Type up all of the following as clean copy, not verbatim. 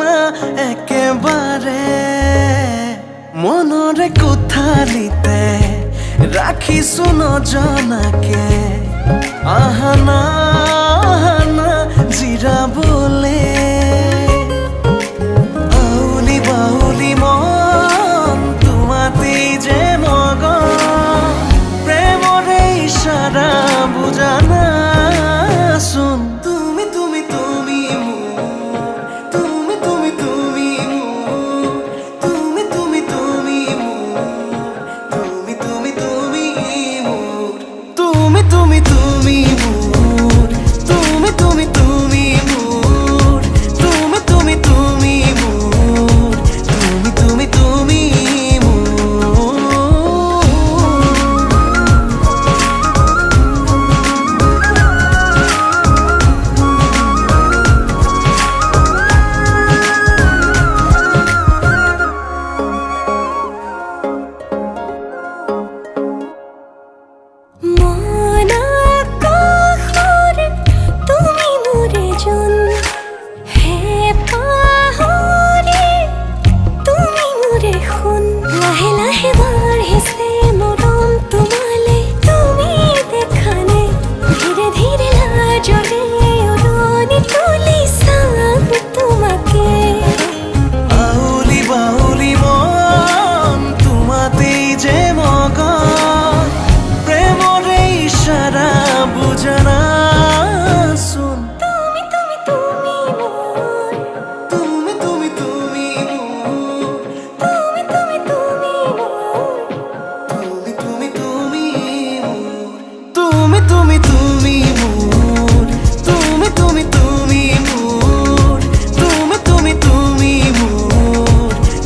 না একেবারে মনরে কোঠালিতে রাখিছো নজনাকে আহানা আহানা জিৰাবলে আউলি বাউলি মন তোমাতেই যে মগন প্ৰেমৰে ইশাৰা বুজানা চোন তুমি তুমি তুমি মোৰ তুমি তুমি তুমি মোৰ তুমি তুমি তুমি মোৰ তুমি তুমি তুমি মোৰ তুমি তুমি তুমি মোৰ তুমি তুমি তুমি মোৰ তুমি তুমি তুমি মোৰ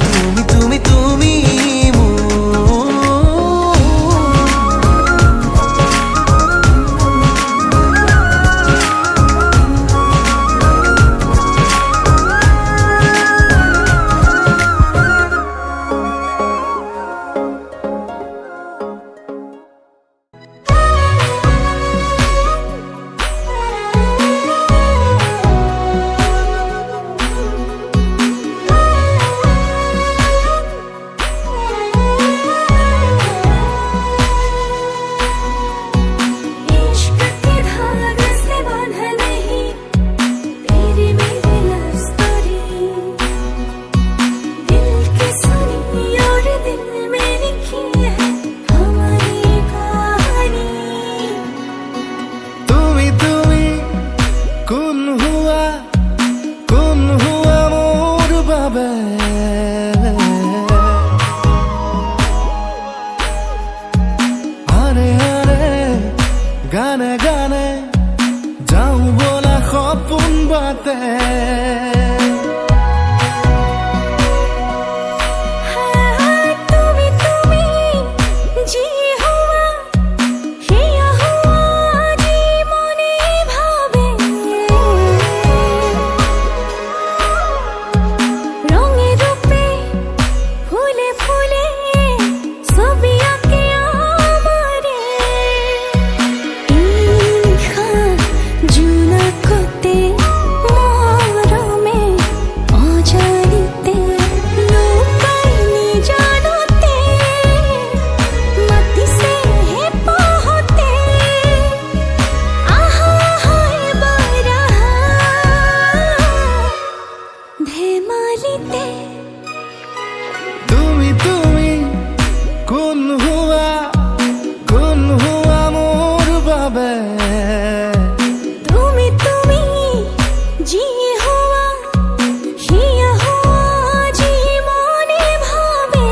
তুমি তুমি তুমি গানে গানে যাওঁ বলা সপোন বাটে তুমি তুমি কোন হুয়া মোৰ বাবে তুমি তুমি জি হুয়া হিয়া হুয়া জি মনে ভাবে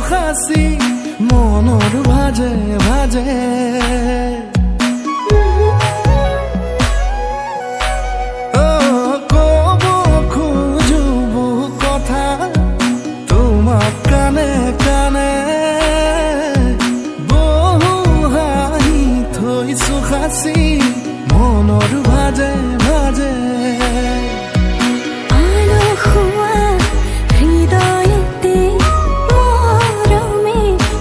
সাঁচি মনৰ ভাজে ভাজে কব খোজো বহু কথা তোমাক কানে কানে বহু হাঁহি থৈছো সাঁচি মনৰ ভাজে ভাজে আলসুৱা হৃদয়তে মৰমে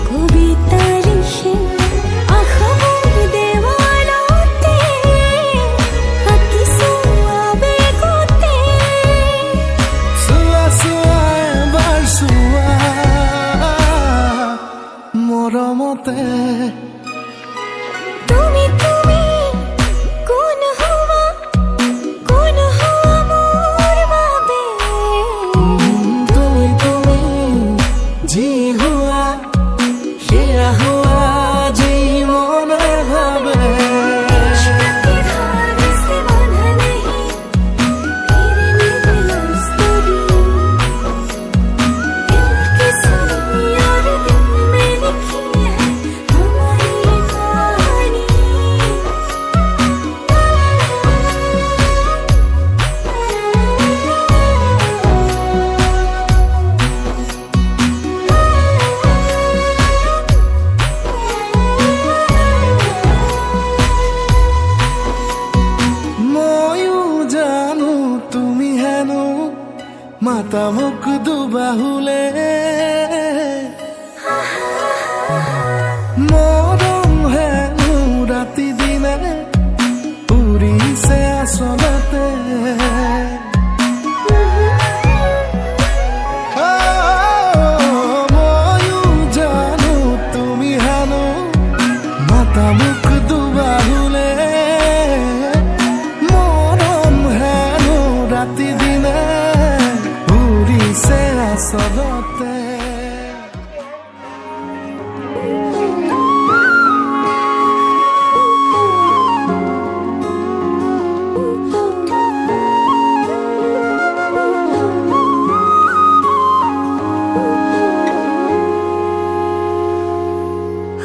কবিতা লিখে আশাবোৰ দেৱালতে আঁকিছো আবেগতে চোৱা চোৱা এবাৰ চোৱা মৰমতে তুমি তুমি কোন হোৱা মোৰ বাবে তুমি তুমি যি হোৱা সেয়া হোৱা যি মনে ভাবে के धार से बंधा नहीं तेरे में लव स्टोरी दिल की सुनी और दिल में लिखी है हमारी ये कहानी ময়ো জানো তুমি হেনো মাতা মোক দুবাহুলে মৰম হেনো ৰাতি দিনে উৰিছে আচলতে ময়ো জানো তুমি হেনো মাতা মোক দুবাহুলে মৰম হেনো ৰাতি দিনে উৰিছে আচলতে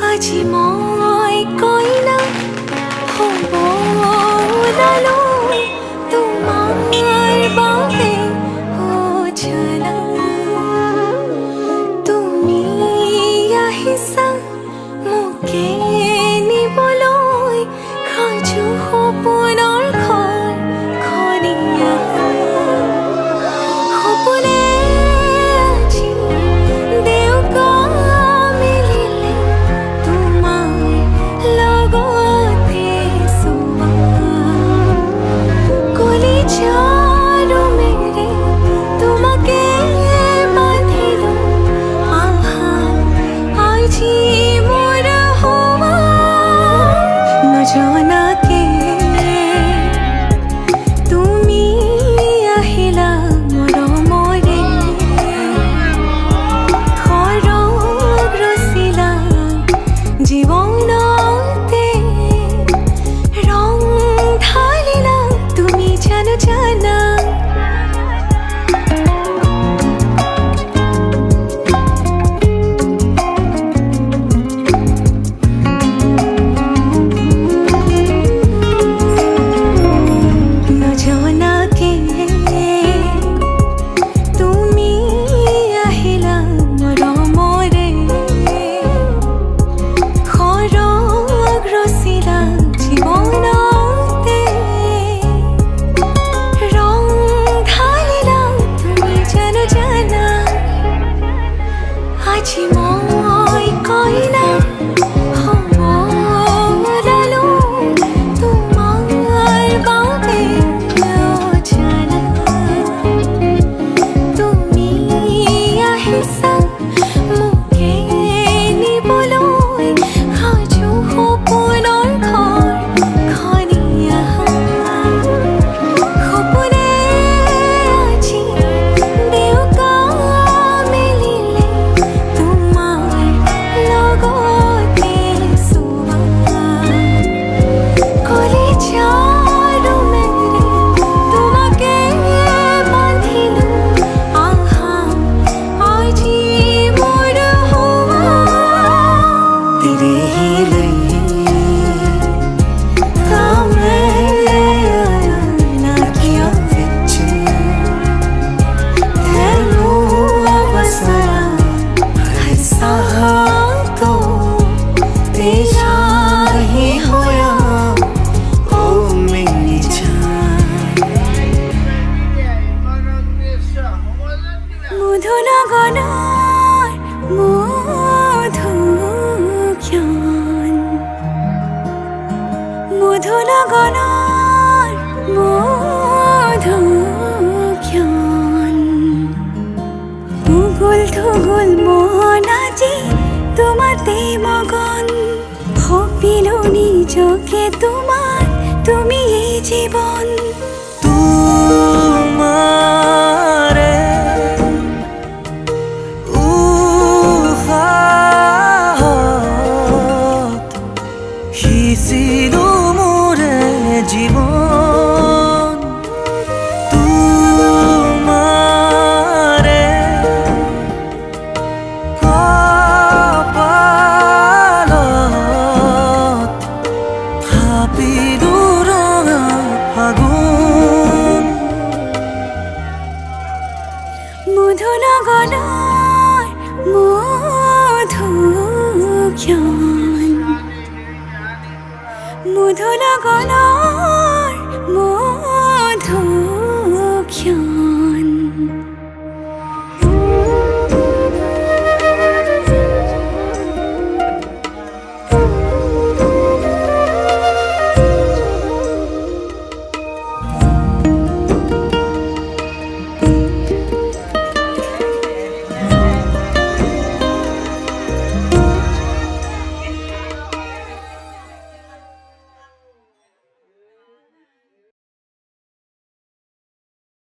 আজি মই কইনা হ'ব ওলালোঁ তোমাৰ বাবে অজনা তুমি আহিছা মোকে নিবলৈ সাজু সপোনৰ খনিয়া সপোনে আজি দেউকা মিলিলে তোমাক মধুনগৰৰ মধুক্ষণ মধুনগৰৰ মধুক্ষণ উগুল থুগুল মন আজি তোমাতে মগন ভাবিলো নিজকে তোমার তুমি এই জীবন তোমারে উশাহত সিঁচিলো মোৰে জীৱন তোমাৰে কপালত থাপিলো ৰঙা ফাগুন মধুনগৰৰ মধুক্ষণ মধুনগৰৰ